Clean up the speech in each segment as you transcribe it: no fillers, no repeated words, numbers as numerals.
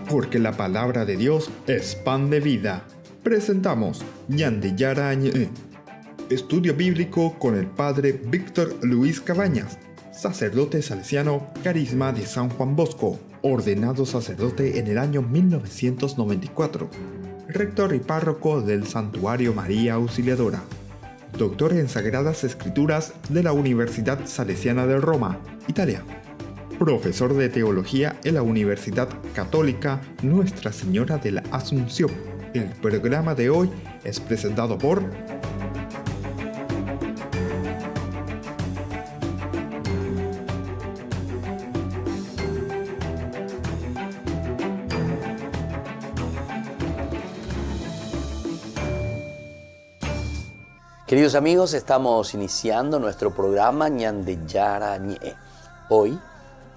Porque la palabra de Dios es pan de vida. Presentamos Ñande Yara Ñe, estudio bíblico con el padre Víctor Luis Cabañas, sacerdote salesiano, Carisma de San Juan Bosco, ordenado sacerdote en el año 1994, rector y párroco del Santuario María Auxiliadora, doctor en Sagradas Escrituras de la Universidad Salesiana de Roma, Italia, profesor de teología en la Universidad Católica Nuestra Señora de la Asunción. El programa de hoy es presentado por Queridos amigos, estamos iniciando nuestro programa Ñande Yara Ñe. Hoy,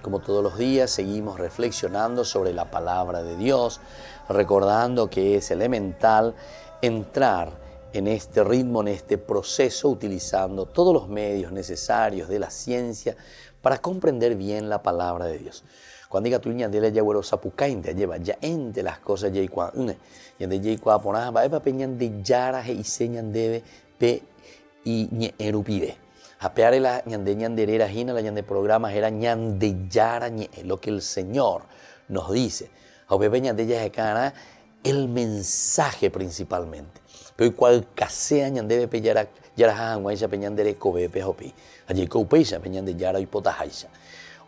como todos los días, seguimos reflexionando sobre la palabra de Dios, recordando que es elemental entrar en este ritmo, en este proceso, utilizando todos los medios necesarios de la ciencia para comprender bien la palabra de Dios. Cuando diga tu ñandela ya güero sapucainte lleva ya entre las cosas ya igual ñande ya igual ponás va pa ñande yara y se ñandebe pe y ñe erupibe. Apeare la ñande ñanderera gina la ñande programas era ñande yara ñe, lo que el Señor nos dice. Apepe ñande ya cara el mensaje principalmente. Pero cual casea ñande pe yara yara hanguaisha pe ñandere kobe pe hopi. Allí coupeisha pe ñande yara y potajaisha.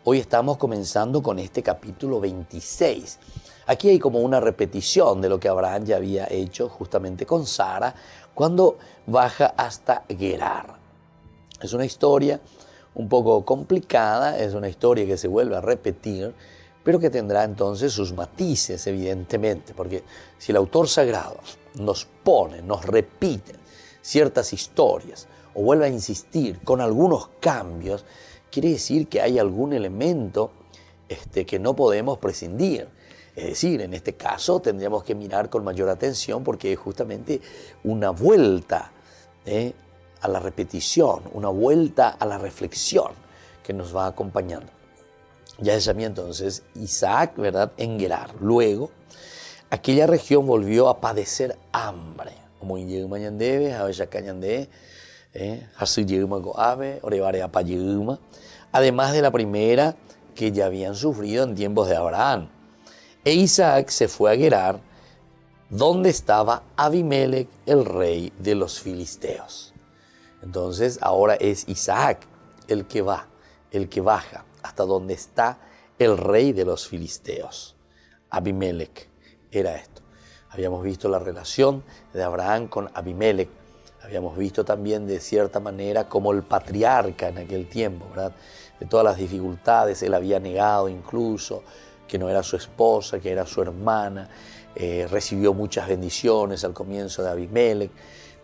Hoy estamos comenzando con este capítulo 26. Aquí hay como una repetición de lo que Abraham ya había hecho justamente con Sara cuando baja hasta Gerar. Es una historia un poco complicada, es una historia que se vuelve a repetir, pero que tendrá entonces sus matices, evidentemente, porque si el autor sagrado nos repite ciertas historias o vuelve a insistir con algunos cambios, quiere decir que hay algún elemento que no podemos prescindir. Es decir, en este caso tendríamos que mirar con mayor atención porque es justamente una vuelta a la repetición, una vuelta a la reflexión que nos va acompañando. Ya es a mí entonces Isaac, ¿verdad?, en Gerar. Luego, aquella región volvió a padecer hambre. Como además de la primera que ya habían sufrido en tiempos de Abraham. E Isaac se fue a Gerar, donde estaba Abimelech, el rey de los filisteos. Entonces ahora es Isaac el que baja hasta donde está el rey de los filisteos. Abimelech era esto. Habíamos visto la relación de Abraham con Abimelech. Habíamos visto también de cierta manera como el patriarca en aquel tiempo, ¿verdad?, de todas las dificultades, él había negado incluso que no era su esposa, que era su hermana, recibió muchas bendiciones al comienzo de Abimelech,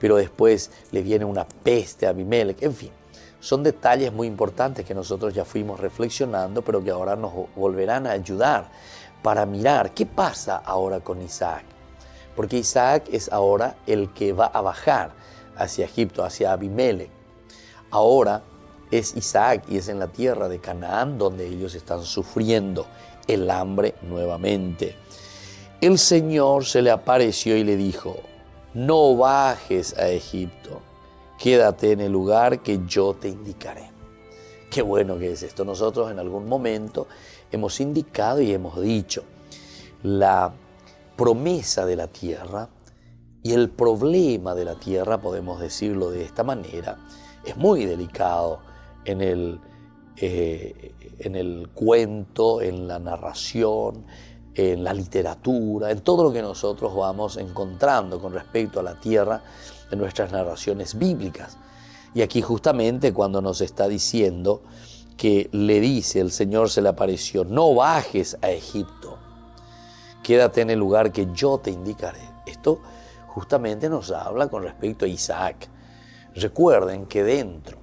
pero después le viene una peste a Abimelech. En fin, son detalles muy importantes que nosotros ya fuimos reflexionando, pero que ahora nos volverán a ayudar para mirar qué pasa ahora con Isaac. Porque Isaac es ahora el que va a bajar hacia Egipto, hacia Abimelech. Ahora es Isaac y es en la tierra de Canaán donde ellos están sufriendo el hambre nuevamente. El Señor se le apareció y le dijo: no bajes a Egipto, quédate en el lugar que yo te indicaré. Qué bueno que es esto. Nosotros en algún momento hemos indicado y hemos dicho la promesa de la tierra y el problema de la tierra, podemos decirlo de esta manera, es muy delicado en el cuento, en la narración, en la literatura, en todo lo que nosotros vamos encontrando con respecto a la tierra en nuestras narraciones bíblicas. Y aquí justamente cuando nos está diciendo que le dice, el Señor se le apareció: no bajes a Egipto, quédate en el lugar que yo te indicaré. Esto justamente nos habla con respecto a Isaac. Recuerden que dentro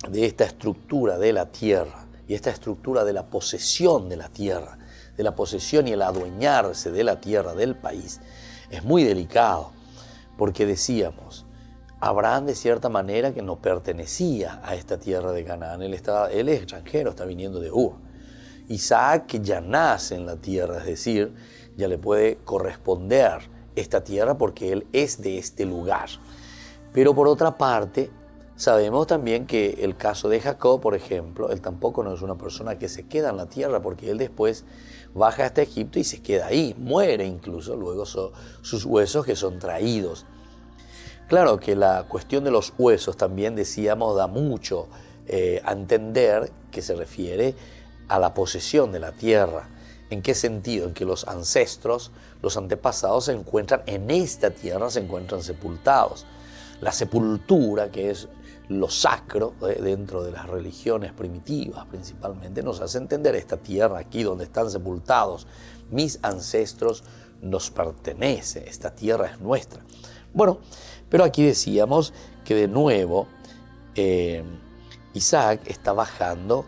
de esta estructura de la tierra y esta estructura de la posesión de la tierra, de la posesión y el adueñarse de la tierra del país, es muy delicado, porque decíamos, Abraham de cierta manera que no pertenecía a esta tierra de Canaán, él es extranjero, está viniendo de Ur. Isaac, que ya nace en la tierra, es decir, ya le puede corresponder esta tierra porque él es de este lugar. Pero por otra parte, sabemos también que el caso de Jacob, por ejemplo, él tampoco no es una persona que se queda en la tierra, porque él después baja hasta Egipto y se queda ahí, muere incluso, luego sus huesos que son traídos. Claro que la cuestión de los huesos también, decíamos, da mucho a entender que se refiere a la posesión de la tierra. ¿En qué sentido? En que los ancestros, los antepasados se encuentran en esta tierra, se encuentran sepultados. La sepultura, que es lo sacro dentro de las religiones primitivas principalmente, nos hace entender esta tierra aquí donde están sepultados mis ancestros nos pertenece, esta tierra es nuestra. Bueno, pero aquí decíamos que de nuevo Isaac está bajando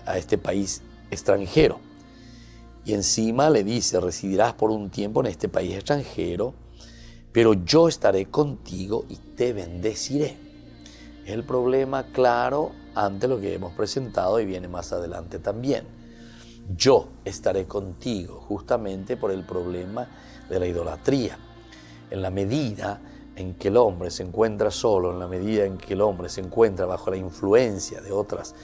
a este país extranjero y encima le dice: residirás por un tiempo en este país extranjero, pero yo estaré contigo y te bendeciré. Es el problema claro ante lo que hemos presentado y viene más adelante también. Yo estaré contigo, justamente por el problema de la idolatría. En la medida en que el hombre se encuentra solo, en la medida en que el hombre se encuentra bajo la influencia de otras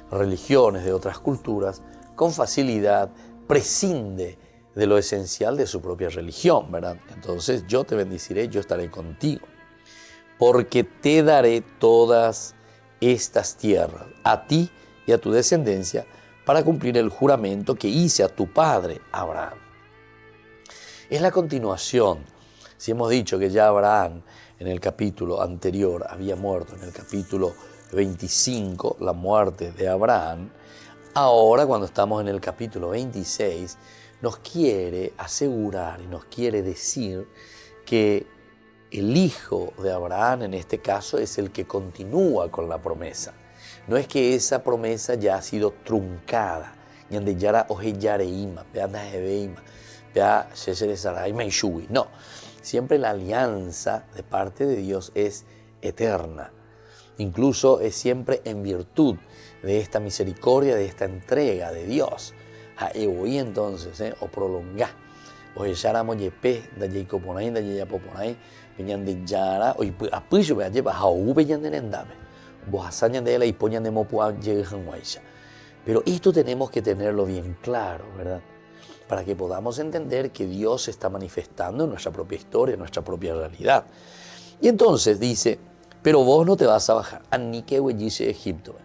religiones, de otras culturas, con facilidad prescinde de lo esencial de su propia religión, ¿verdad? Entonces, yo te bendeciré, yo estaré contigo, porque te daré todas estas tierras, a ti y a tu descendencia, para cumplir el juramento que hice a tu padre Abraham. Es la continuación. Si hemos dicho que ya Abraham en el capítulo anterior había muerto, en el capítulo 25, la muerte de Abraham, ahora cuando estamos en el capítulo 26, nos quiere asegurar y nos quiere decir que el hijo de Abraham en este caso es el que continúa con la promesa. No es que esa promesa ya ha sido truncada. No, siempre la alianza de parte de Dios es eterna. Incluso es siempre en virtud de esta misericordia, de esta entrega de Dios. Y entonces, o prolongá, o echara moyepe, da yeikoponai, da yeyapoponai, veñan de yara, o apuyo vea lleva, jau veñan de nendame, vos hasañan de la y poñan de mopua llegan guaisha. Pero esto tenemos que tenerlo bien claro, ¿verdad? Para que podamos entender que Dios se está manifestando en nuestra propia historia, en nuestra propia realidad. Y entonces dice: pero vos no te vas a bajar. Anique dice Egipto.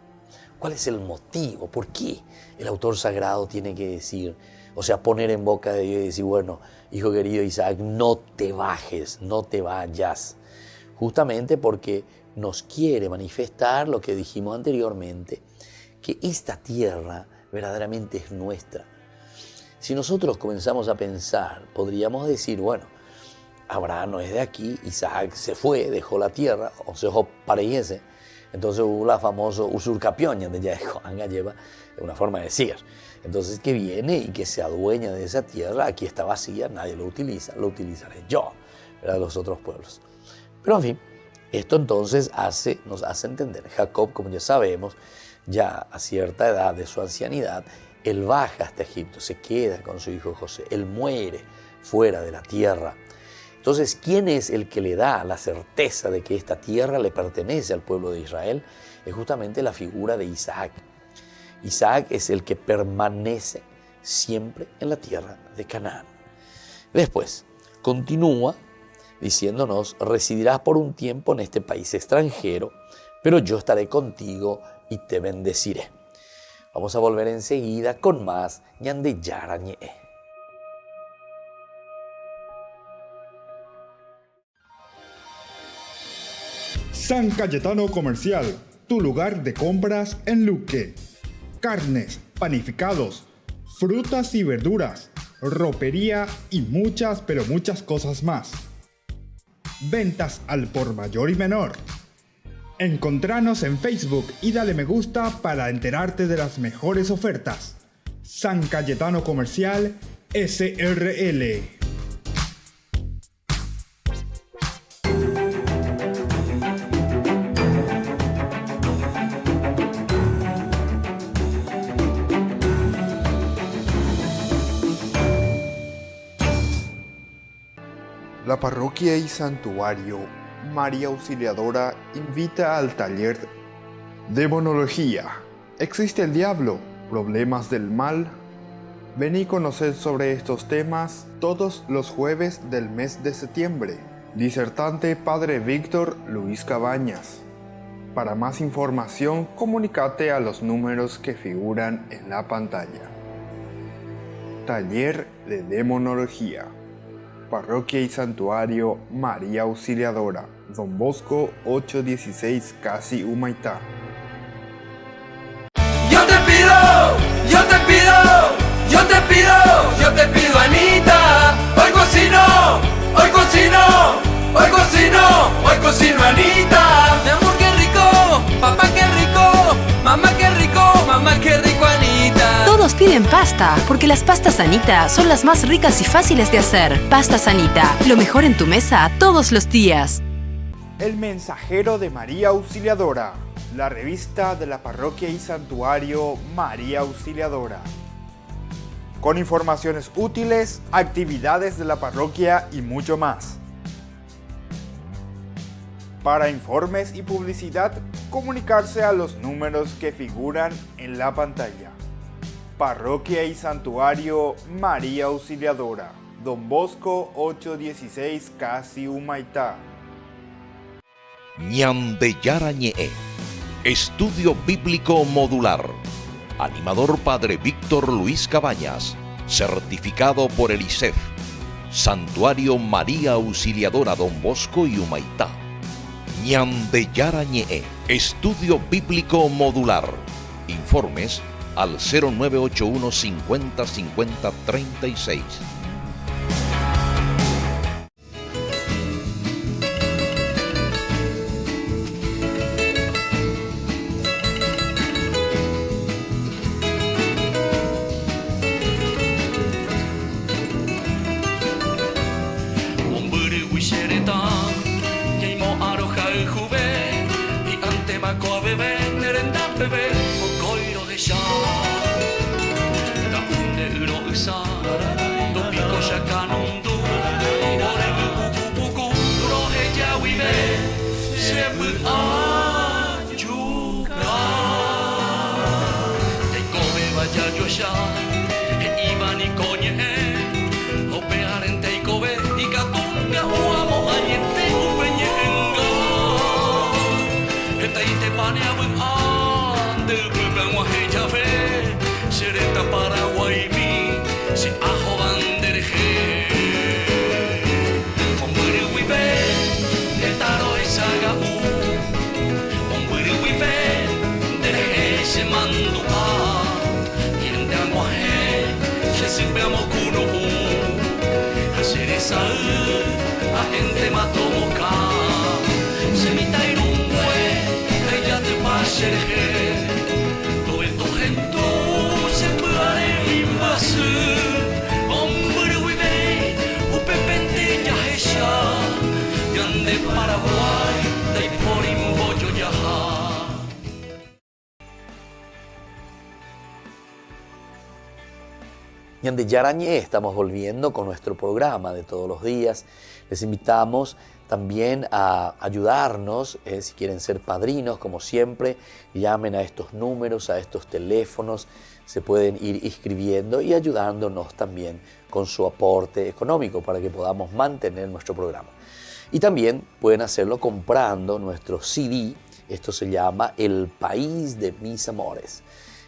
¿Cuál es el motivo? ¿Por qué el autor sagrado tiene que decir, o sea, poner en boca de Dios y decir: bueno, hijo querido Isaac, no te bajes, no te vayas? Justamente porque nos quiere manifestar lo que dijimos anteriormente, que esta tierra verdaderamente es nuestra. Si nosotros comenzamos a pensar, podríamos decir: bueno, Abraham no es de aquí, Isaac se fue, dejó la tierra, o se dejó para irse. Entonces hubo la famosa usurcación, donde ya dejó lleva, es una forma de decir. Entonces que viene y que se adueña de esa tierra, aquí está vacía, nadie lo utiliza, lo utilizaré yo, ¿verdad? Los otros pueblos. Pero en fin, esto entonces nos hace entender. Jacob, como ya sabemos, ya a cierta edad de su ancianidad, él baja hasta Egipto, se queda con su hijo José, él muere fuera de la tierra. Entonces, ¿quién es el que le da la certeza de que esta tierra le pertenece al pueblo de Israel? Es justamente la figura de Isaac. Isaac es el que permanece siempre en la tierra de Canaán. Después, continúa diciéndonos: residirás por un tiempo en este país extranjero, pero yo estaré contigo y te bendeciré. Vamos a volver enseguida con más Ñande Yara Ñe. San Cayetano Comercial, tu lugar de compras en Luque. Carnes, panificados, frutas y verduras, ropería y muchas, pero muchas cosas más. Ventas al por mayor y menor. Encontranos en Facebook y dale me gusta para enterarte de las mejores ofertas. San Cayetano Comercial, SRL. La parroquia y santuario María Auxiliadora invita al taller Demonología. ¿Existe el diablo? ¿Problemas del mal? Ven y conocer sobre estos temas todos los jueves del mes de septiembre. Disertante Padre Víctor Luis Cabañas. Para más información, comunícate a los números que figuran en la pantalla. Taller de Demonología. Parroquia y Santuario María Auxiliadora, Don Bosco 816, Casi Humaitá. Yo te pido, yo te pido, yo te pido, yo te pido, Anita. Hoy cocino, hoy cocino, hoy cocino, hoy cocino, Anita. Mi amor, qué rico, papá, qué rico, mamá, qué rico, Anita. Todos piden pasta, porque las pastas Anita son las más ricas y fáciles de hacer. Pastas Anita, lo mejor en tu mesa todos los días. El Mensajero de María Auxiliadora, la revista de la Parroquia y Santuario María Auxiliadora. Con informaciones útiles, actividades de la parroquia y mucho más. Para informes y publicidad, comunicarse a los números que figuran en la pantalla. Parroquia y Santuario María Auxiliadora, Don Bosco 816, Casi Humaitá. Ñandeyara Ñe'e, Estudio Bíblico Modular. Animador Padre Víctor Luis Cabañas, certificado por el ICEF. Santuario María Auxiliadora Don Bosco y Humaitá. Ñandeyara Ñe'e, Estudio Bíblico Modular. Informes al 0981 50 50 36. Ñandeyara Ñe'e, estamos volviendo con nuestro programa de todos los días. Les invitamos también a ayudarnos, si quieren ser padrinos, como siempre, llamen a estos números, a estos teléfonos, se pueden ir inscribiendo y ayudándonos también con su aporte económico para que podamos mantener nuestro programa. Y también pueden hacerlo comprando nuestro CD, esto se llama El País de Mis Amores.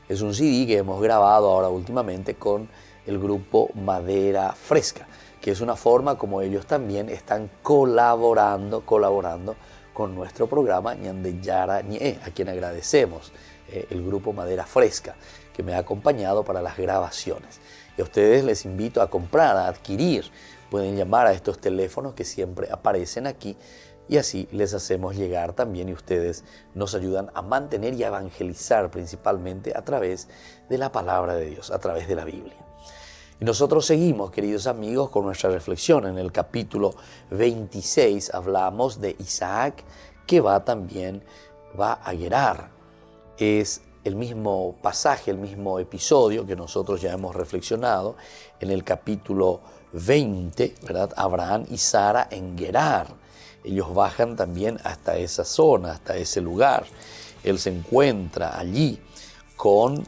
Es un CD que hemos grabado ahora últimamente con el grupo Madera Fresca, que es una forma como ellos también están colaborando con nuestro programa Ñandeyara Ñe'e, a quien agradecemos, el grupo Madera Fresca, que me ha acompañado para las grabaciones. Y a ustedes les invito a comprar, a adquirir. Pueden llamar a estos teléfonos que siempre aparecen aquí y así les hacemos llegar también y ustedes nos ayudan a mantener y a evangelizar principalmente a través de la palabra de Dios, a través de la Biblia. Y nosotros seguimos, queridos amigos, con nuestra reflexión. En el capítulo 26 hablamos de Isaac, que va a Gerar. Es el mismo pasaje, el mismo episodio que nosotros ya hemos reflexionado en el capítulo 20, ¿verdad? Abraham y Sara en Gerar. Ellos bajan también hasta esa zona, hasta ese lugar. Él se encuentra allí con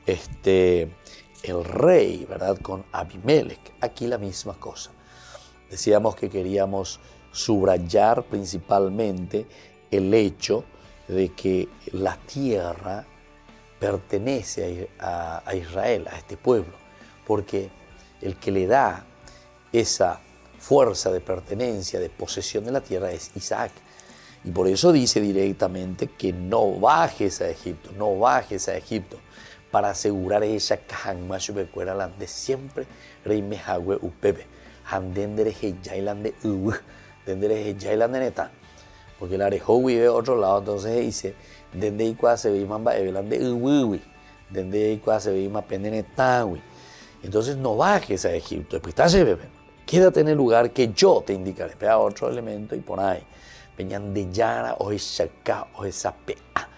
el rey, ¿verdad? Con Abimelech. Aquí la misma cosa. Decíamos que queríamos subrayar principalmente el hecho de que la tierra pertenece a Israel, a este pueblo, porque el que le da esa fuerza de pertenencia, de posesión de la tierra es Isaac. Y por eso dice directamente que no bajes a Egipto, no bajes a Egipto, para asegurar ella de siempre rey mejagüe upebe, handendere heyailande uw, dendere heyailande neta, porque el arejo vive de otro lado, entonces dice dende icua se ve mamba evelande uwi, dende icua se ve pendenetawi. Entonces no bajes a Egipto, después está bebé, quédate en el lugar que yo te indicaré. Pega otro elemento y por ahí peñan de yara o eshaka o esa pea,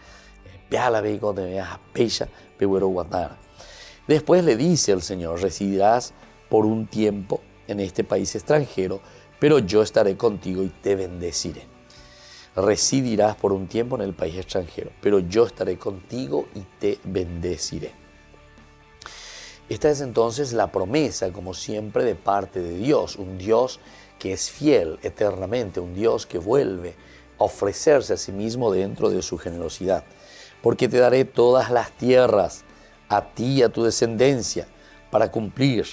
pea la ve cuando te veas a pecha peguero guatara. Después le dice el Señor: residirás por un tiempo en este país extranjero, pero yo estaré contigo y te bendeciré. Residirás por un tiempo en el país extranjero, pero yo estaré contigo y te bendeciré. Esta es entonces la promesa, como siempre, de parte de Dios, un Dios que es fiel eternamente, un Dios que vuelve a ofrecerse a sí mismo dentro de su generosidad. Porque te daré todas las tierras a ti y a tu descendencia para cumplir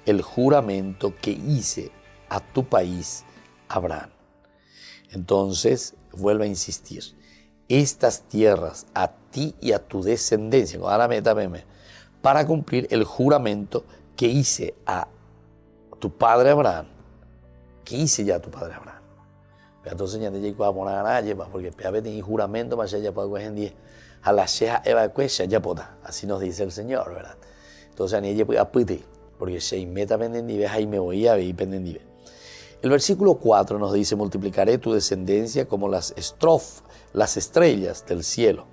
el juramento que hice a tu país, Abraham. Entonces, vuelve a insistir, estas tierras a ti y a tu descendencia, para cumplir el juramento que hice a tu padre Abraham, que hice ya a tu padre Abraham. Entonces, ya te llegó a poner a nadie, porque tiene juramento, más allá para que en 10, a la sheja eva cuesha ya pota, así nos dice el Señor, ¿verdad? Entonces, a ella puede aputir, porque se meta pendiente, ahí me voy a ver pendiente. El versículo 4 nos dice: multiplicaré tu descendencia como las estrellas del cielo,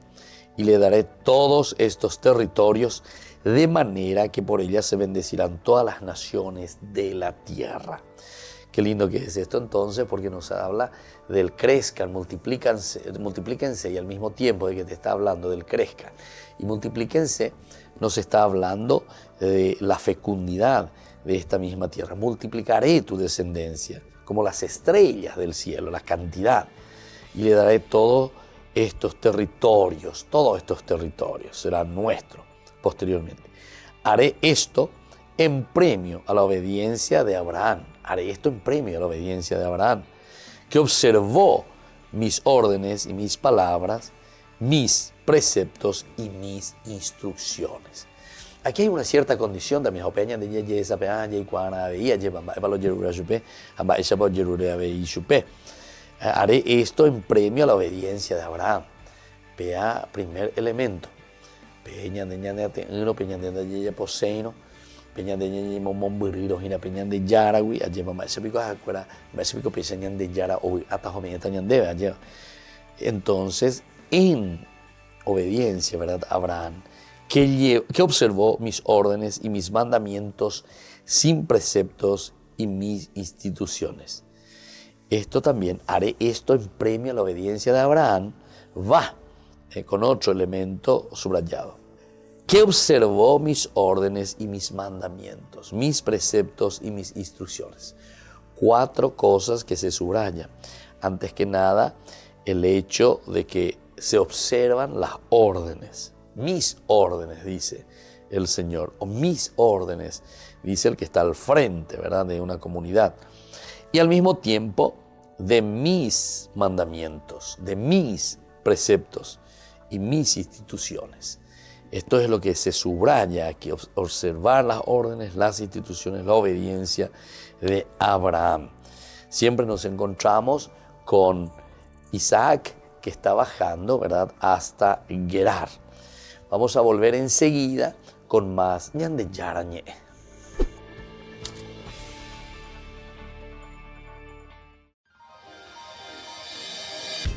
y le daré todos estos territorios, de manera que por ellas se bendecirán todas las naciones de la tierra. Qué lindo que es esto entonces, porque nos habla del crezcan, multiplíquense, y al mismo tiempo de que te está hablando del crezcan y multiplíquense, nos está hablando de la fecundidad de esta misma tierra. Multiplicaré tu descendencia como las estrellas del cielo, la cantidad, y le daré todos estos territorios serán nuestros posteriormente. Haré esto en premio a la obediencia de Abraham. Haré esto en premio a la obediencia de Abraham, que observó mis órdenes y mis palabras, mis preceptos y mis instrucciones. Aquí hay una cierta condición de mi opinión de esa peña y cuana veía llevan para los yerurayupe, amba esa por yerurayupe. Haré esto en premio a la obediencia de Abraham. Vea, primer elemento. Peña de ñandete uno, peña de yaya poseino, peña de ñandete momburiro, hina peña de yarawi, allí mamá ese pico acuera, ese pico peña de yara o atajo me ñandebe allí. Entonces, en obediencia, ¿verdad? Abraham, que observó mis órdenes y mis mandamientos sin preceptos y mis instituciones. Esto también, haré esto en premio a la obediencia de Abraham, va con otro elemento subrayado. Que observó mis órdenes y mis mandamientos, mis preceptos y mis instrucciones. 4 cosas que se subrayan. Antes que nada, el hecho de que se observan las órdenes. Mis órdenes, dice el Señor, o mis órdenes, dice el que está al frente, ¿verdad?, de una comunidad. Y al mismo tiempo, de mis mandamientos, de mis preceptos y mis instituciones. Esto es lo que se subraya aquí, observar las órdenes, las instituciones, la obediencia de Abraham. Siempre nos encontramos con Isaac, que está bajando, ¿verdad?, hasta Gerar. Vamos a volver enseguida con más ñande yarañe.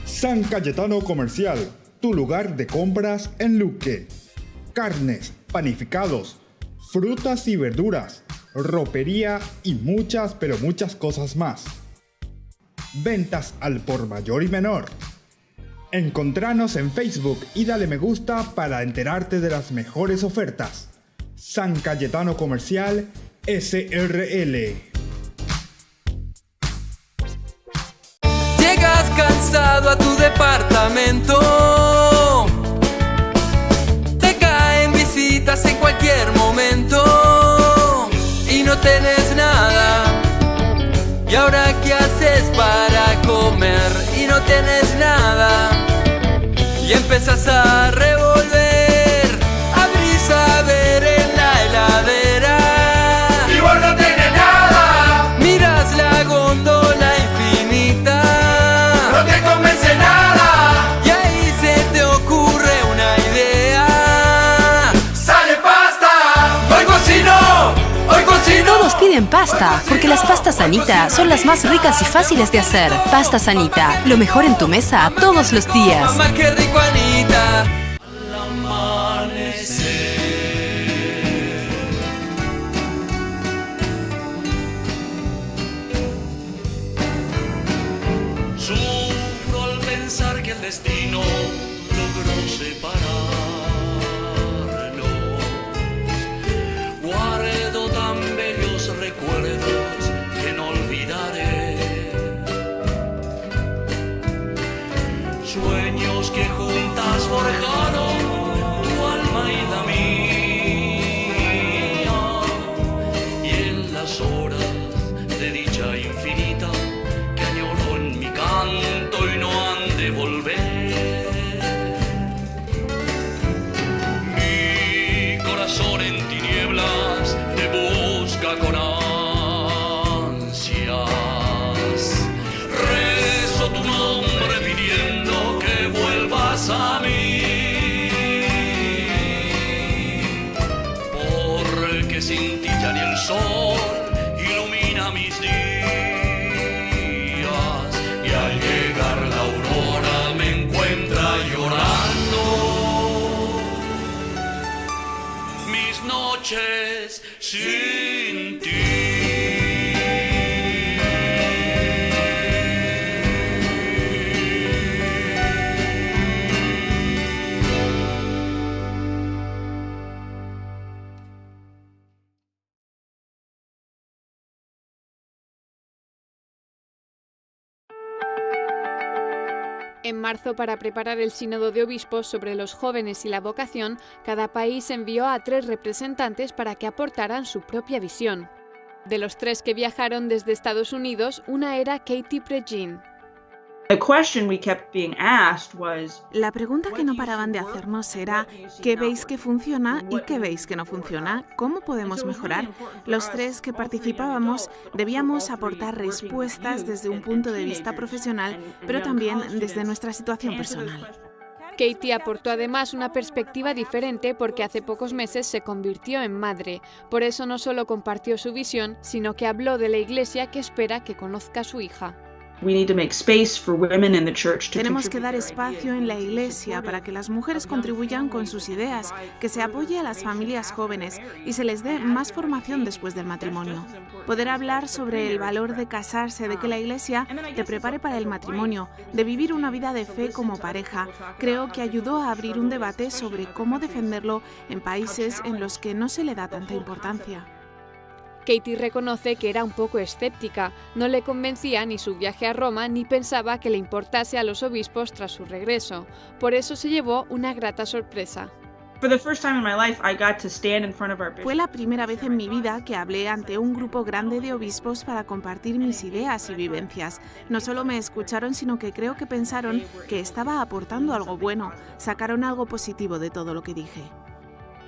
San Cayetano Comercial, tu lugar de compras en Luque. Carnes, panificados, frutas y verduras, ropería y muchas pero muchas cosas más. Ventas al por mayor y menor. Encontranos en Facebook y dale me gusta para enterarte de las mejores ofertas. San Cayetano Comercial SRL. Llegas cansado a tu departamento, te caen visitas en cualquier momento y no tenés nada. ¿Y ahora qué haces para comer? Y no tenés nada. Y empezás a revolver, abrís a ver en la heladera y vos no tenés nada. Miras la góndola infinita, no te convence nada. Y ahí se te ocurre una idea. ¡Sale pasta! ¡Hoy cocino! ¡Hoy cocino! Todos piden pasta, porque las pastas Anita son las más ricas y fáciles de hacer. Pastas Anita, lo mejor en tu mesa todos los días. Mamá, qué rico, Anita. Al amanecer, sufro al pensar que el destino logró separarnos. Guardo tan bellos recuerdos que no olvidaré. Sueños que juntas forjaron tu alma y la mía. Y en las horas de dicha infinita que añoro en mi canto y no han de volver. Mi corazón en tinieblas te busca con ansias. Rezo tu nombre pidiendo que vuelvas a mí, porque sin ti ya ni el sol ilumina mis días. Y al llegar la aurora me encuentra llorando mis noches sin ti. En marzo, para preparar el Sínodo de Obispos sobre los jóvenes y la vocación, cada país envió a 3 representantes para que aportaran su propia visión. De los 3 que viajaron desde Estados Unidos, una era Katie Prejean. La pregunta que no paraban de hacernos era ¿qué veis que funciona y qué veis que no funciona? ¿Cómo podemos mejorar? Los 3 que participábamos debíamos aportar respuestas desde un punto de vista profesional, pero también desde nuestra situación personal. Katie aportó además una perspectiva diferente porque hace pocos meses se convirtió en madre. Por eso no solo compartió su visión, sino que habló de la Iglesia que espera que conozca a su hija. Tenemos que dar espacio en la Iglesia para que las mujeres contribuyan con sus ideas, que se apoye a las familias jóvenes y se les dé más formación después del matrimonio. Poder hablar sobre el valor de casarse, de que la Iglesia te prepare para el matrimonio, de vivir una vida de fe como pareja, creo que ayudó a abrir un debate sobre cómo defenderlo en países en los que no se le da tanta importancia. Katie reconoce que era un poco escéptica, no le convencía ni su viaje a Roma ni pensaba que le importase a los obispos tras su regreso. Por eso se llevó una grata sorpresa. Fue la primera vez en mi vida que hablé ante un grupo grande de obispos para compartir mis ideas y vivencias. No solo me escucharon, sino que creo que pensaron que estaba aportando algo bueno, sacaron algo positivo de todo lo que dije.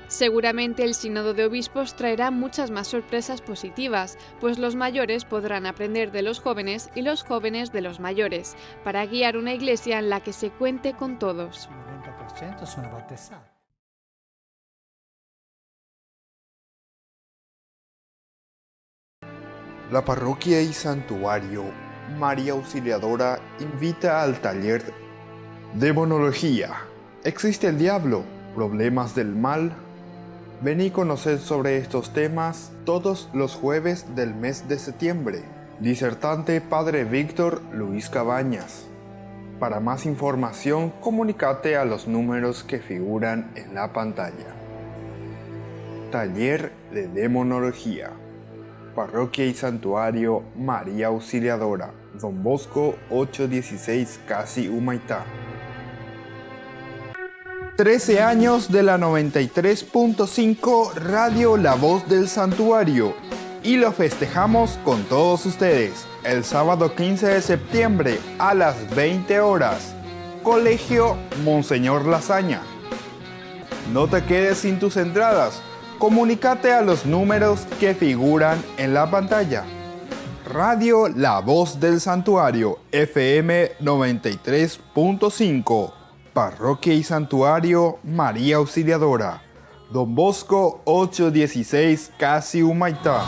Seguramente el Sínodo de Obispos traerá muchas más sorpresas positivas, pues los mayores podrán aprender de los jóvenes y los jóvenes de los mayores, para guiar una iglesia en la que se cuente con todos. La parroquia y santuario María Auxiliadora invita al taller de Demonología ¿Existe el diablo? ¿Problemas del mal? Ven y conoced sobre estos temas todos los jueves del mes de septiembre. Disertante Padre Víctor Luis Cabañas. Para más información, comunícate a los números que figuran en la pantalla. Taller de Demonología. Parroquia y Santuario María Auxiliadora, Don Bosco 816, Casi Humaitá. 13 años de la 93.5 Radio La Voz del Santuario. Y lo festejamos con todos ustedes. El sábado 15 de septiembre a las 20 horas. Colegio Monseñor Lasaña. No te quedes sin tus entradas. Comunícate a los números que figuran en la pantalla. Radio La Voz del Santuario, FM 93.5. Parroquia y Santuario María Auxiliadora, Don Bosco 816, Casi Humaitá.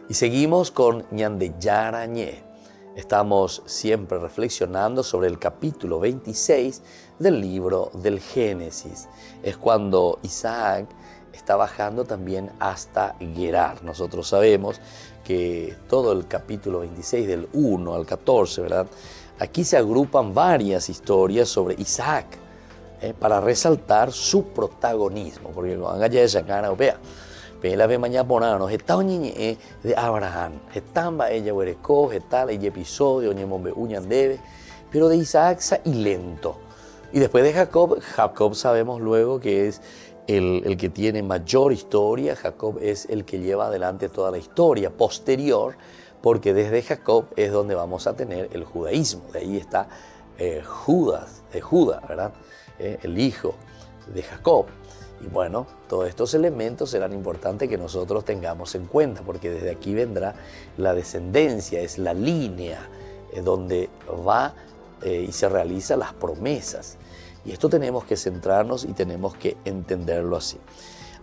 Y seguimos con Ñande Yarañé. Estamos siempre reflexionando sobre el capítulo 26 del libro del Génesis. Es cuando Isaac está bajando también hasta Gerar. Nosotros sabemos que todo el capítulo 26 del 1 al 14, ¿verdad? Aquí se agrupan varias historias sobre Isaac para resaltar su protagonismo. Porque cuando haya esa cara, vea. La vez mañana ponamos está de Abraham, estamba ella huereco, está el episodio, ñemombe uñan debe, pero de Isaac y lento. Y después de Jacob sabemos luego que es el que tiene mayor historia. Jacob es el que lleva adelante toda la historia posterior, porque desde Jacob es donde vamos a tener el judaísmo. De ahí está Judá, ¿verdad? El hijo de Jacob. Y bueno, todos estos elementos serán importantes que nosotros tengamos en cuenta, porque desde aquí vendrá la descendencia, es la línea donde va y se realizan las promesas. Y esto tenemos que centrarnos y tenemos que entenderlo así.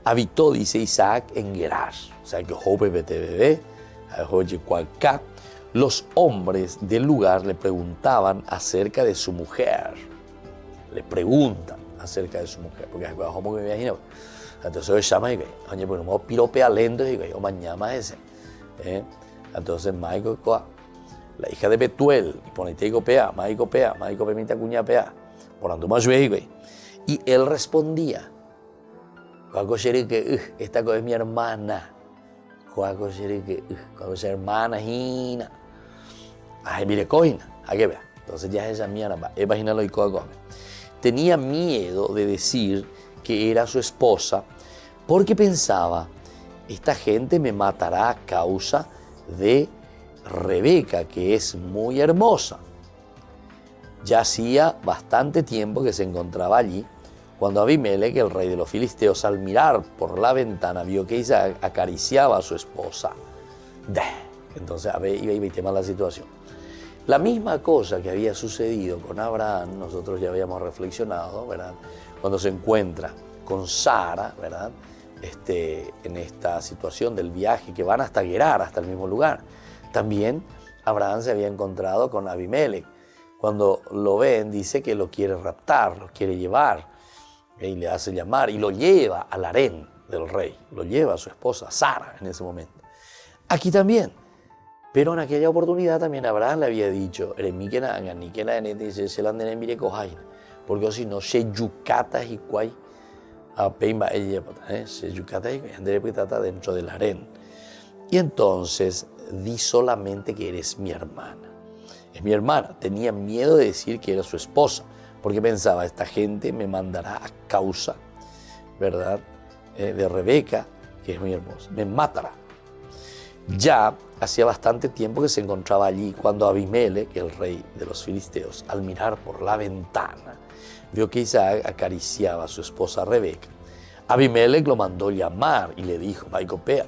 Habitó, dice Isaac, en Gerar. O sea, que los hombres del lugar le preguntaban acerca de su mujer. Le preguntan acerca de su mujer, porque es como que me imagino. Entonces él llama y dice, oye, pues no piropea lento y dice, mañana ese. Entonces Michael, la hija de Betuel, y ponete y copea, Michael permite cuña pea, por ando más güey. Y él respondía, esta es mi hermana, es hermana, hina. Ay, mire, cojina, a que vea. Entonces ya es esa mierda, imagínalo y coja. Tenía miedo de decir que era su esposa porque pensaba, esta gente me matará a causa de Rebeca, que es muy hermosa. Ya hacía bastante tiempo que se encontraba allí cuando Abimelech, el rey de los filisteos, al mirar por la ventana vio que Isaac acariciaba a su esposa. Entonces, a ver, iba y tema la situación. La misma cosa que había sucedido con Abraham, nosotros ya habíamos reflexionado, ¿verdad? Cuando se encuentra con Sara, ¿verdad? En esta situación del viaje que van hasta Gerar, hasta el mismo lugar. También Abraham se había encontrado con Abimelech. Cuando lo ven, dice que lo quiere raptar, lo quiere llevar, y le hace llamar, y lo lleva al harén del rey, lo lleva a su esposa, Sara, en ese momento. Aquí también. Pero en aquella oportunidad también Abraham le había dicho, porque si no, se yucata y cuay, se yucata y dentro del harén. Y entonces di solamente que eres mi hermana. Es mi hermana. Tenía miedo de decir que era su esposa, porque pensaba, esta gente me mandará a causa, ¿verdad? De Rebeca, que es muy hermosa, me matará. Ya hacía bastante tiempo que se encontraba allí cuando Abimelech, el rey de los filisteos, al mirar por la ventana, vio que Isaac acariciaba a su esposa Rebeca. Abimelech lo mandó llamar y le dijo, Maicopea,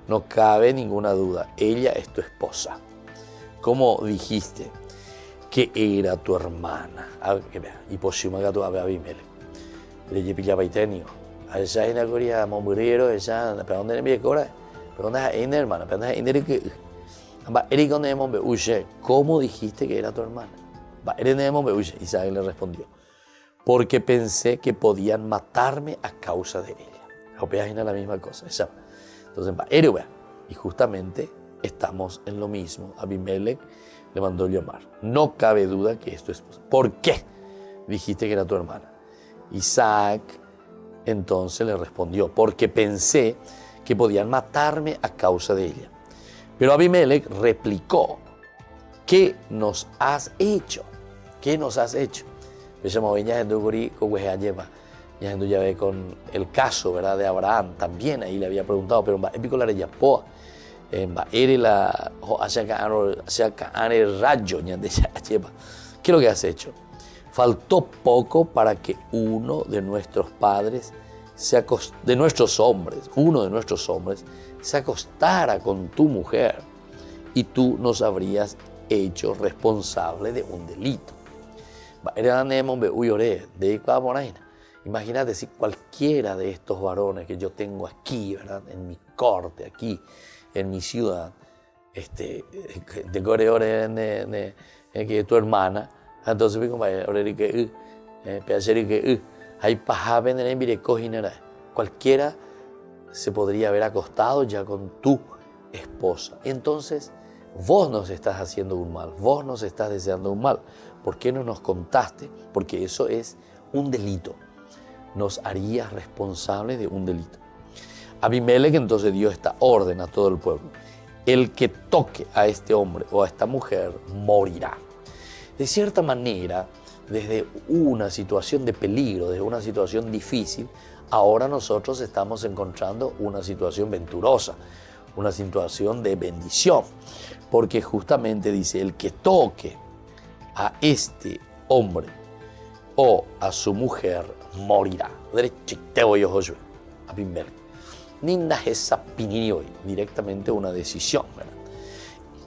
no cabe ninguna duda, ella es tu esposa. Como dijiste, que era tu hermana. Y por si me gato a Abimelech. Le pillaba y técnico. A esa es la corea, mombrero, esa, pero dónde me cora, pero dónde es la hermana, pero dónde es que. Eric, ¿dónde es mombre? ¿Cómo dijiste que era tu hermana? Isaac le respondió, porque pensé que podían matarme a causa de ella. Es la misma cosa. Entonces, y justamente estamos en lo mismo. Abimelech le mandó llamar. No cabe duda que esto es posible. ¿Por qué dijiste que era tu hermana? Isaac entonces le respondió, porque pensé que podían matarme a causa de ella. Pero Abimelech replicó, ¿qué nos has hecho? ¿Qué nos has hecho? Ya ve con el caso, ¿verdad?, de Abraham, también ahí le había preguntado, pero ¿qué es lo que has hecho? Faltó poco para que uno de nuestros hombres, se acostara con tu mujer y tú nos habrías hecho responsable de un delito. Imagínate si cualquiera de estos varones que yo tengo aquí, ¿verdad?, en mi corte, aquí, en mi ciudad, de Corea, que tu hermana, entonces cualquiera se podría haber acostado ya con tu esposa. Entonces, vos nos estás haciendo un mal, vos nos estás deseando un mal. ¿Por qué no nos contaste? Porque eso es un delito. Nos harías responsables de un delito. Abimelech entonces dio esta orden a todo el pueblo. El que toque a este hombre o a esta mujer morirá. De cierta manera, desde una situación de peligro, desde una situación difícil, ahora nosotros estamos encontrando una situación venturosa, una situación de bendición, porque justamente dice, el que toque a este hombre o a su mujer morirá. Directamente una decisión, ¿verdad?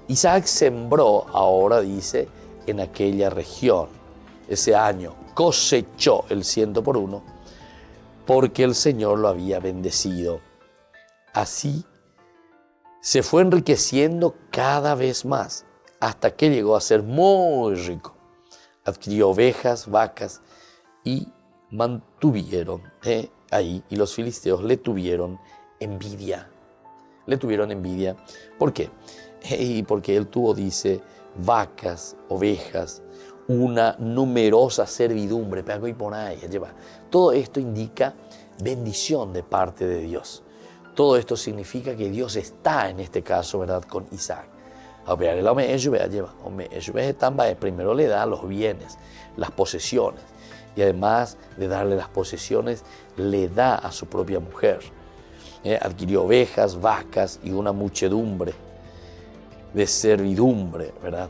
Isaac sembró, ahora dice, en aquella región. Ese año cosechó el 100 porque el Señor lo había bendecido. Así se fue enriqueciendo cada vez más hasta que llegó a ser muy rico. Adquirió ovejas, vacas y mantuvieron ahí, y los filisteos le tuvieron envidia. ¿Por qué? Porque él tuvo, dice, vacas, ovejas, una numerosa servidumbre. Todo esto indica bendición de parte de Dios. Todo esto significa que Dios está en este caso, ¿verdad?, con Isaac. Primero le da los bienes, las posesiones, y además de darle las posesiones, le da a su propia mujer. Adquirió ovejas, vacas y una muchedumbre de servidumbre, ¿verdad?